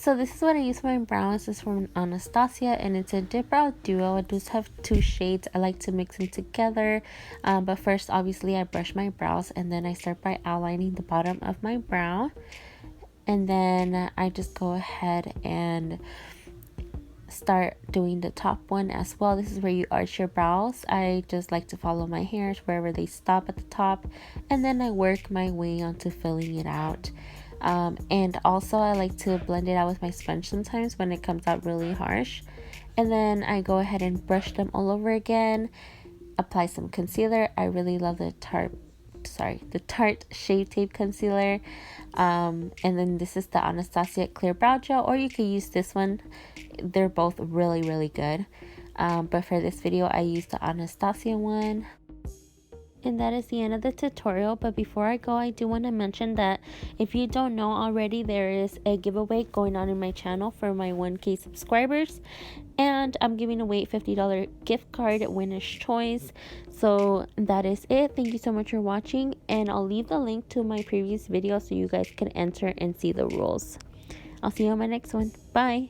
So this is what I use for my brows. This is from Anastasia, and it's a dip brow duo. I just have two shades. I like to mix them together, but first obviously I brush my brows, and then I start by outlining the bottom of my brow, and then I just go ahead and start doing the top one as well. This is where you arch your brows. I just like to follow my hairs wherever they stop at the top, and then I work my way onto filling it out. And also I like to blend it out with my sponge sometimes when it comes out really harsh, and then I go ahead and brush them all over again, apply some concealer. I really love the Tarte Shave Tape concealer, and then this is the Anastasia clear brow gel, or you could use this one. They're both really good, but for this video I used the Anastasia one. And that is the end of the tutorial. But before I go, I do want to mention that if you don't know already, there is a giveaway going on in my channel for my 1K subscribers, and I'm giving away a $50 gift card, winner's choice. So that is it. Thank you so much for watching, and I'll leave the link to my previous video so you guys can enter and see the rules. I'll see you on my next one. Bye.